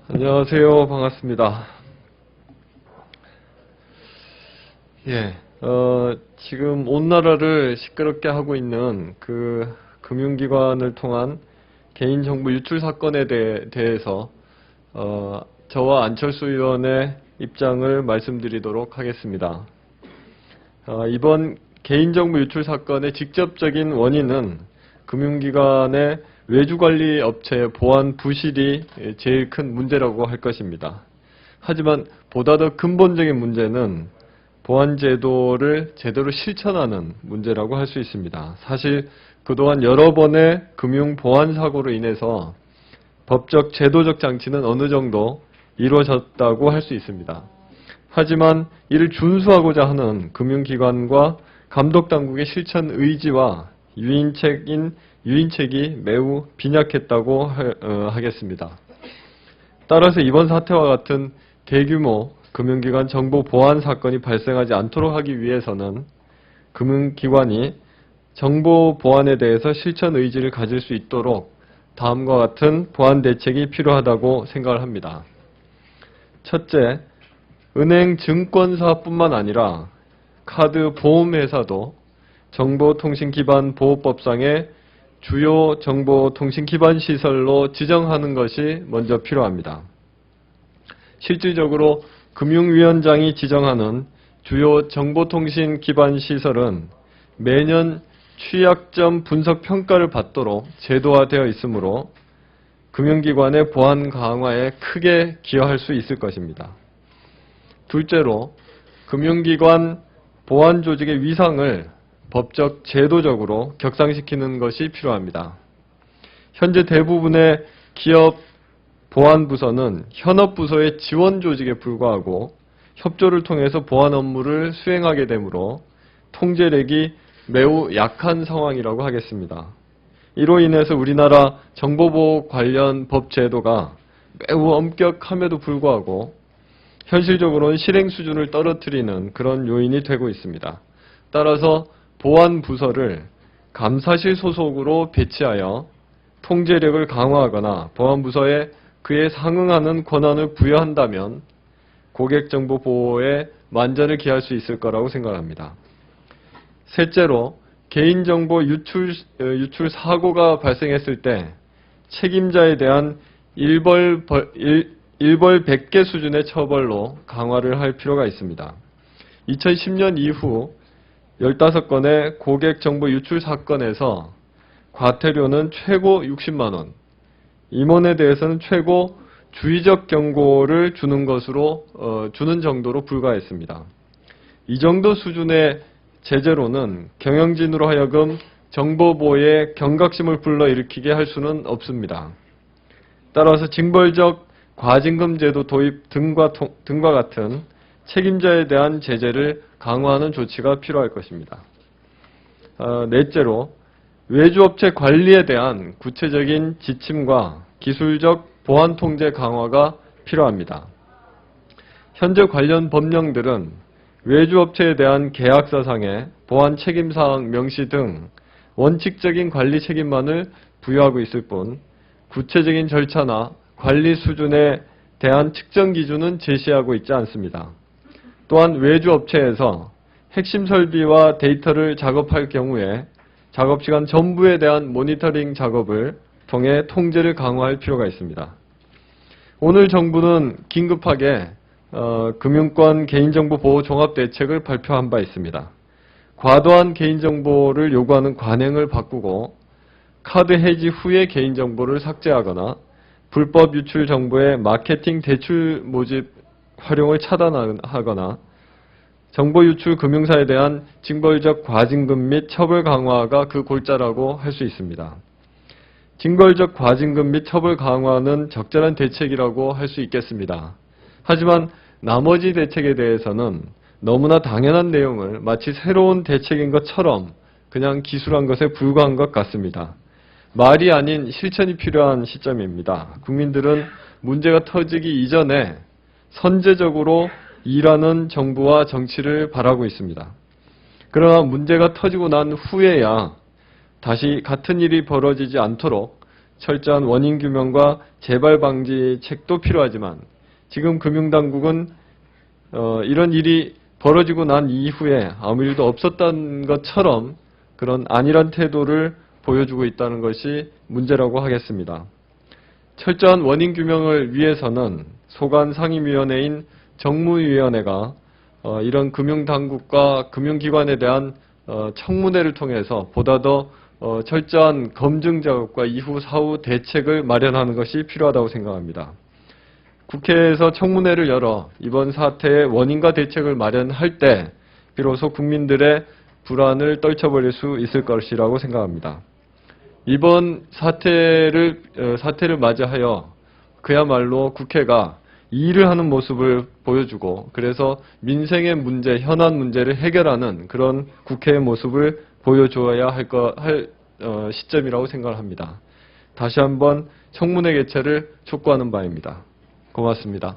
안녕하세요. 반갑습니다. 지금 온 나라를 시끄럽게 하고 있는 그 금융기관을 통한 개인정보 유출 사건에 대해서 저와 안철수 의원의 입장을 말씀드리도록 하겠습니다. 이번 개인정보 유출 사건의 직접적인 원인은 금융기관의 외주관리 업체의 보안 부실이 제일 큰 문제라고 할 것입니다. 하지만 보다 더 근본적인 문제는 보안 제도를 제대로 실천하는 문제라고 할 수 있습니다. 사실 그동안 여러 번의 금융 보안 사고로 인해서 법적 제도적 장치는 어느 정도 이루어졌다고 할 수 있습니다. 하지만 이를 준수하고자 하는 금융기관과 감독당국의 실천 의지와 유인책이 매우 빈약했다고 하겠습니다. 따라서 이번 사태와 같은 대규모 금융기관 정보 보안 사건이 발생하지 않도록 하기 위해서는 금융기관이 정보 보안에 대해서 실천 의지를 가질 수 있도록 다음과 같은 보안 대책이 필요하다고 생각을 합니다. 첫째, 은행 증권사뿐만 아니라 카드 보험회사도 정보통신기반보호법상의 주요 정보통신기반 시설로 지정하는 것이 먼저 필요합니다. 실질적으로 금융위원장이 지정하는 주요 정보통신기반 시설은 매년 취약점 분석 평가를 받도록 제도화되어 있으므로 금융기관의 보안 강화에 크게 기여할 수 있을 것입니다. 둘째로, 금융기관 보안 조직의 위상을 법적 제도적으로 격상시키는 것이 필요합니다. 현재 대부분의 기업 보안부서는 현업부서의 지원 조직에 불과하고 협조를 통해서 보안 업무를 수행하게 되므로 통제력이 매우 약한 상황이라고 하겠습니다. 이로 인해서 우리나라 정보보호 관련 법 제도가 매우 엄격함에도 불구하고 현실적으로는 실행 수준을 떨어뜨리는 그런 요인이 되고 있습니다. 따라서 보안부서를 감사실 소속으로 배치하여 통제력을 강화하거나 보안부서에 그에 상응하는 권한을 부여한다면 고객정보 보호에 만전을 기할 수 있을 거라고 생각합니다. 셋째로, 개인정보 유출 사고가 발생했을 때 책임자에 대한 일벌 100개 수준의 처벌로 강화를 할 필요가 있습니다. 2010년 이후 15건의 고객정보 유출 사건에서 과태료는 최고 60만 원, 임원에 대해서는 최고 주의적 경고를 주는 정도로 불과했습니다. 이 정도 수준의 제재로는 경영진으로 하여금 정보보호에 경각심을 불러일으키게 할 수는 없습니다. 따라서 징벌적 과징금 제도 도입 등과 같은 책임자에 대한 제재를 강화하는 조치가 필요할 것입니다. 넷째로, 외주업체 관리에 대한 구체적인 지침과 기술적 보안 통제 강화가 필요합니다. 현재 관련 법령들은 외주업체에 대한 계약서상의 보안 책임사항 명시 등 원칙적인 관리 책임만을 부여하고 있을 뿐 구체적인 절차나 관리 수준에 대한 측정 기준은 제시하고 있지 않습니다. 또한 외주업체에서 핵심 설비와 데이터를 작업할 경우에 작업시간 전부에 대한 모니터링 작업을 통해 통제를 강화할 필요가 있습니다. 오늘 정부는 긴급하게 금융권 개인정보 보호 종합대책을 발표한 바 있습니다. 과도한 개인정보를 요구하는 관행을 바꾸고 카드 해지 후에 개인정보를 삭제하거나 불법 유출 정보의 마케팅 대출 모집 활용을 차단하거나 정보 유출 금융사에 대한 징벌적 과징금 및 처벌 강화가 그 골자라고 할 수 있습니다. 징벌적 과징금 및 처벌 강화는 적절한 대책이라고 할 수 있겠습니다. 하지만 나머지 대책에 대해서는 너무나 당연한 내용을 마치 새로운 대책인 것처럼 그냥 기술한 것에 불과한 것 같습니다. 말이 아닌 실천이 필요한 시점입니다. 국민들은 문제가 터지기 이전에 선제적으로 일하는 정부와 정치를 바라고 있습니다. 그러나 문제가 터지고 난 후에야 다시 같은 일이 벌어지지 않도록 철저한 원인 규명과 재발 방지책도 필요하지만 지금 금융당국은 이런 일이 벌어지고 난 이후에 아무 일도 없었던 것처럼 그런 안일한 태도를 보여주고 있다는 것이 문제라고 하겠습니다. 철저한 원인 규명을 위해서는 소관 상임위원회인 정무위원회가 이런 금융당국과 금융기관에 대한 청문회를 통해서 보다 더 철저한 검증 작업과 이후 사후 대책을 마련하는 것이 필요하다고 생각합니다. 국회에서 청문회를 열어 이번 사태의 원인과 대책을 마련할 때 비로소 국민들의 불안을 떨쳐버릴 수 있을 것이라고 생각합니다. 이번 사태를 맞이하여 그야말로 국회가 일을 하는 모습을 보여주고 그래서 민생의 문제, 현안 문제를 해결하는 그런 국회의 모습을 보여줘야 할 시점이라고 생각을 합니다. 다시 한번 청문회 개최를 촉구하는 바입니다. 고맙습니다.